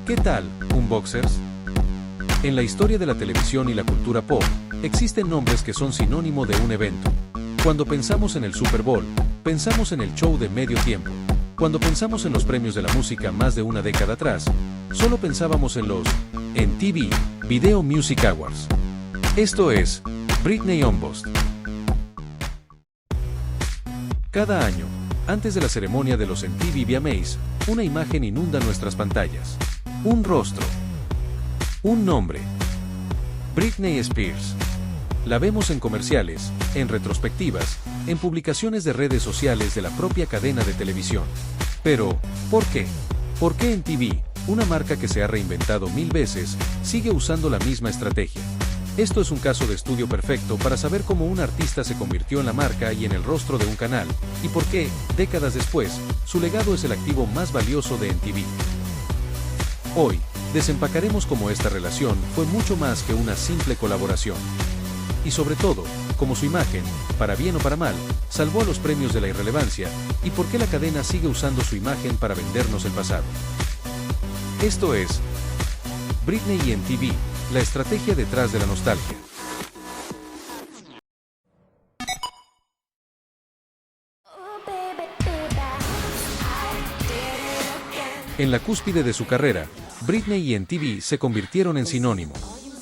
¿Qué tal, Unboxers? En la historia de la televisión y la cultura pop, existen nombres que son sinónimo de un evento. Cuando pensamos en el Super Bowl, pensamos en el show de medio tiempo. Cuando pensamos en los premios de la música más de una década atrás, solo pensábamos en los MTV Video Music Awards. Esto es Britney Unboxed. Cada año, antes de la ceremonia de los MTV VMAs, una imagen inunda nuestras pantallas. Un rostro. Un nombre. Britney Spears. La vemos en comerciales, en retrospectivas, en publicaciones de redes sociales de la propia cadena de televisión. Pero, ¿por qué? ¿Por qué MTV, una marca que se ha reinventado 1000 veces, sigue usando la misma estrategia? Esto es un caso de estudio perfecto para saber cómo un artista se convirtió en la marca y en el rostro de un canal, y por qué, décadas después, su legado es el activo más valioso de MTV. Hoy, desempacaremos cómo esta relación fue mucho más que una simple colaboración. Y sobre todo, cómo su imagen, para bien o para mal, salvó a los premios de la irrelevancia, y por qué la cadena sigue usando su imagen para vendernos el pasado. Esto es Britney y MTV, la estrategia detrás de la nostalgia. En la cúspide de su carrera, Britney y MTV se convirtieron en sinónimo.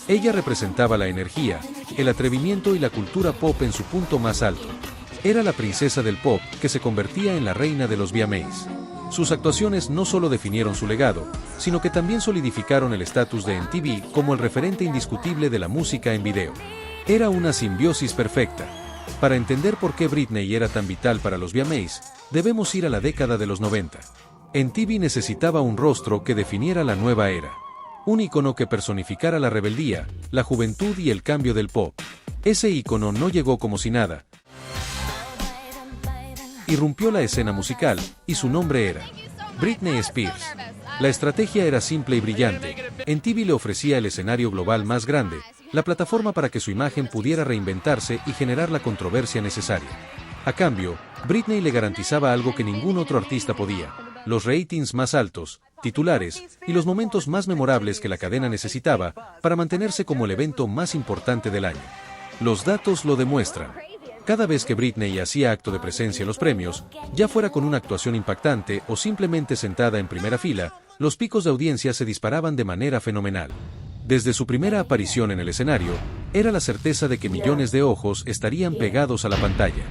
Ella representaba la energía, el atrevimiento y la cultura pop en su punto más alto. Era la princesa del pop que se convertía en la reina de los VMAs. Sus actuaciones no solo definieron su legado, sino que también solidificaron el estatus de MTV como el referente indiscutible de la música en video. Era una simbiosis perfecta. Para entender por qué Britney era tan vital para los VMAs, debemos ir a la década de los 90. MTV necesitaba un rostro que definiera la nueva era. Un ícono que personificara la rebeldía, la juventud y el cambio del pop. Ese ícono no llegó como si nada. Irrumpió la escena musical, y su nombre era Britney Spears. La estrategia era simple y brillante. MTV le ofrecía el escenario global más grande, la plataforma para que su imagen pudiera reinventarse y generar la controversia necesaria. A cambio, Britney le garantizaba algo que ningún otro artista podía: los ratings más altos, titulares y los momentos más memorables que la cadena necesitaba para mantenerse como el evento más importante del año. Los datos lo demuestran. Cada vez que Britney hacía acto de presencia en los premios, ya fuera con una actuación impactante o simplemente sentada en primera fila, los picos de audiencia se disparaban de manera fenomenal. Desde su primera aparición en el escenario, era la certeza de que millones de ojos estarían pegados a la pantalla.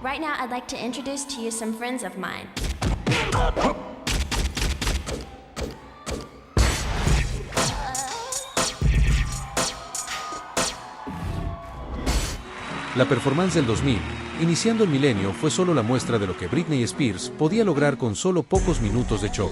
Right now, I'd like to introduce to you some friends of mine. La performance del 2000, iniciando el milenio, fue solo la muestra de lo que Britney Spears podía lograr con solo pocos minutos de show.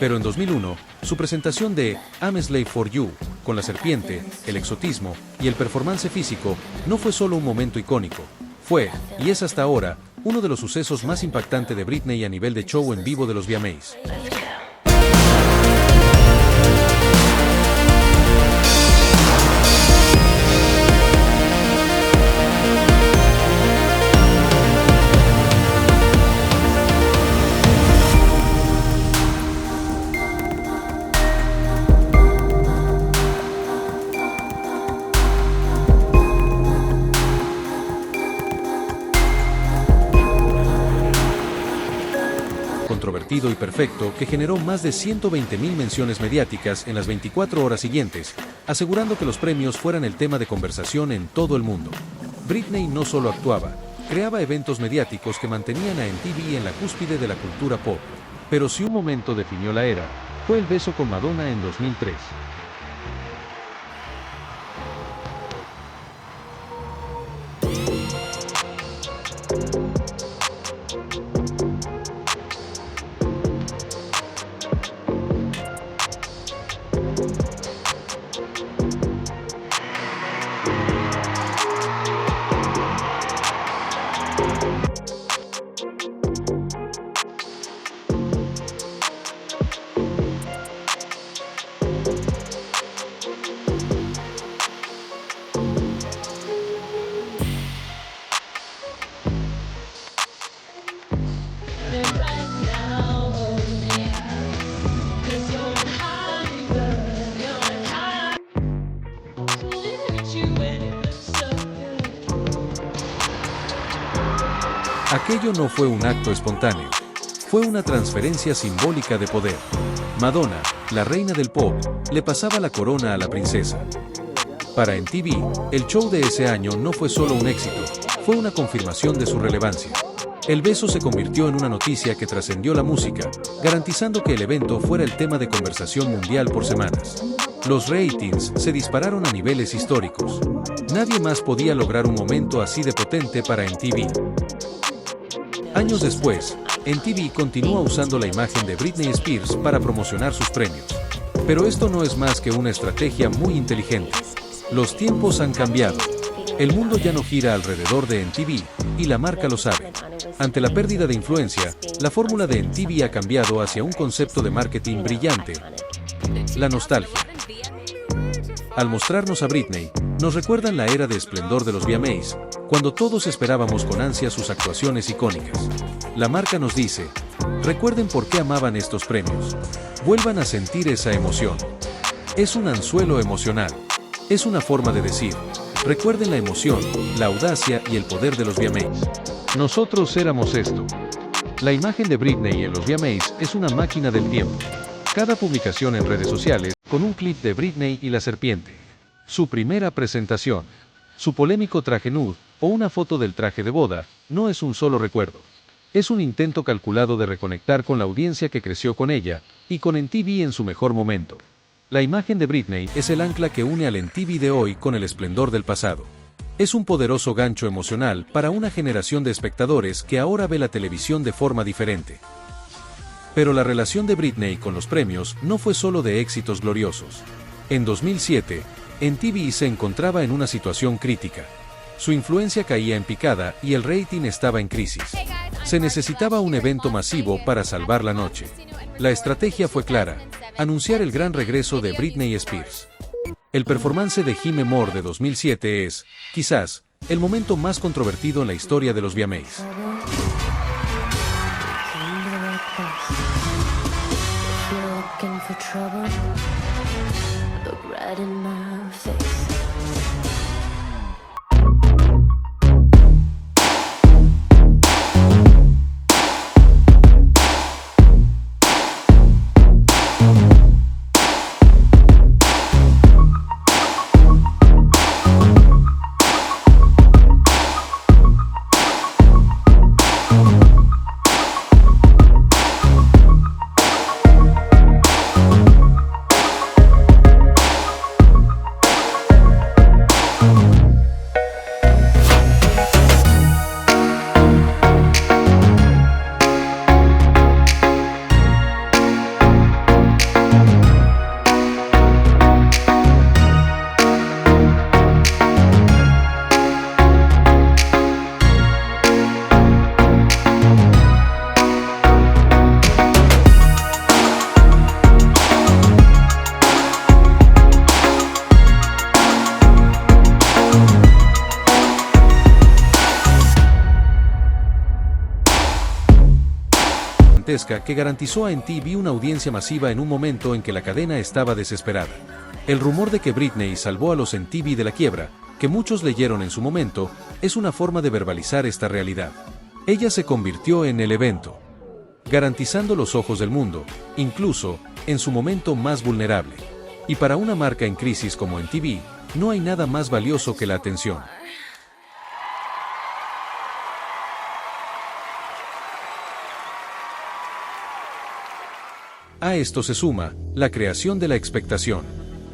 Pero en 2001, su presentación de I'm a Slave for You, con la serpiente, el exotismo y el performance físico, no fue solo un momento icónico. Fue, y es hasta ahora, uno de los sucesos más impactantes de Britney a nivel de show en vivo de los VMAs. rápido y perfecto que generó más de 120.000 menciones mediáticas en las 24 horas siguientes, asegurando que los premios fueran el tema de conversación en todo el mundo. Britney no solo actuaba, creaba eventos mediáticos que mantenían a MTV en la cúspide de la cultura pop. Pero si un momento definió la era, fue el beso con Madonna en 2003. Aquello no fue un acto espontáneo. Fue una transferencia simbólica de poder. Madonna, la reina del pop, le pasaba la corona a la princesa. Para MTV, el show de ese año no fue solo un éxito, fue una confirmación de su relevancia. El beso se convirtió en una noticia que trascendió la música, garantizando que el evento fuera el tema de conversación mundial por semanas. Los ratings se dispararon a niveles históricos. Nadie más podía lograr un momento así de potente para MTV. Años después, MTV continúa usando la imagen de Britney Spears para promocionar sus premios. Pero esto no es más que una estrategia muy inteligente. Los tiempos han cambiado. El mundo ya no gira alrededor de MTV, y la marca lo sabe. Ante la pérdida de influencia, la fórmula de MTV ha cambiado hacia un concepto de marketing brillante: la nostalgia. Al mostrarnos a Britney, nos recuerdan la era de esplendor de los VMAs, cuando todos esperábamos con ansia sus actuaciones icónicas. La marca nos dice: recuerden por qué amaban estos premios. Vuelvan a sentir esa emoción. Es un anzuelo emocional. Es una forma de decir: recuerden la emoción, la audacia y el poder de los VMAs. Nosotros éramos esto. La imagen de Britney en los VMAs es una máquina del tiempo. Cada publicación en redes sociales, con un clip de Britney y la serpiente. Su primera presentación, su polémico traje nude, o una foto del traje de boda, no es un solo recuerdo. Es un intento calculado de reconectar con la audiencia que creció con ella, y con MTV en su mejor momento. La imagen de Britney es el ancla que une al MTV de hoy con el esplendor del pasado. Es un poderoso gancho emocional para una generación de espectadores que ahora ve la televisión de forma diferente. Pero la relación de Britney con los premios no fue solo de éxitos gloriosos. En 2007, MTV se encontraba en una situación crítica. Su influencia caía en picada y el rating estaba en crisis. Se necesitaba un evento masivo para salvar la noche. La estrategia fue clara: anunciar el gran regreso de Britney Spears. El performance de Gimme More de 2007 es, quizás, el momento más controvertido en la historia de los VMAs. Que garantizó a MTV una audiencia masiva en un momento en que la cadena estaba desesperada. El rumor de que Britney salvó a los MTV de la quiebra, que muchos leyeron en su momento, es una forma de verbalizar esta realidad. Ella se convirtió en el evento. garantizando los ojos del mundo, incluso en su momento más vulnerable. Y para una marca en crisis como MTV, no hay nada más valioso que la atención. A esto se suma la creación de la expectación.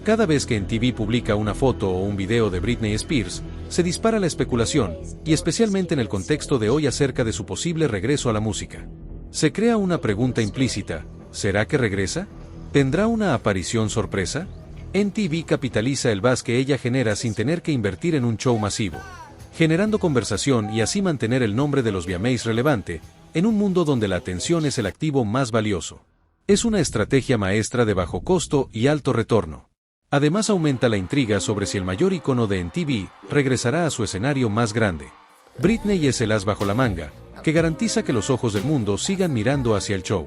Cada vez que MTV publica una foto o un video de Britney Spears, se dispara la especulación, y especialmente en el contexto de hoy acerca de su posible regreso a la música. Se crea una pregunta implícita: ¿será que regresa? ¿Tendrá una aparición sorpresa? MTV capitaliza el buzz que ella genera sin tener que invertir en un show masivo, generando conversación y así mantener el nombre de los VMAs relevante, en un mundo donde la atención es el activo más valioso. Es una estrategia maestra de bajo costo y alto retorno. Además aumenta la intriga sobre si el mayor icono de MTV regresará a su escenario más grande. Britney es el as bajo la manga, que garantiza que los ojos del mundo sigan mirando hacia el show.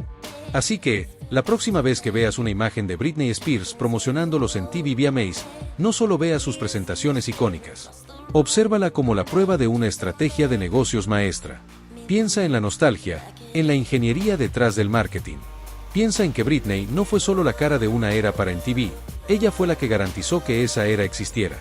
Así que, la próxima vez que veas una imagen de Britney Spears promocionando los MTV VMAs, no solo veas sus presentaciones icónicas. Obsérvala como la prueba de una estrategia de negocios maestra. Piensa en la nostalgia, en la ingeniería detrás del marketing. Piensa en que Britney no fue solo la cara de una era para MTV, ella fue la que garantizó que esa era existiera.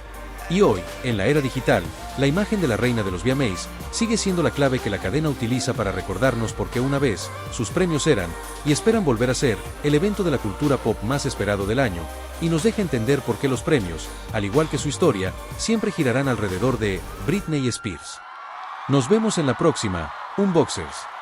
Y hoy, en la era digital, la imagen de la reina de los VMAs sigue siendo la clave que la cadena utiliza para recordarnos por qué una vez, sus premios eran, y esperan volver a ser, el evento de la cultura pop más esperado del año, y nos deja entender por qué los premios, al igual que su historia, siempre girarán alrededor de Britney Spears. Nos vemos en la próxima, Unboxers.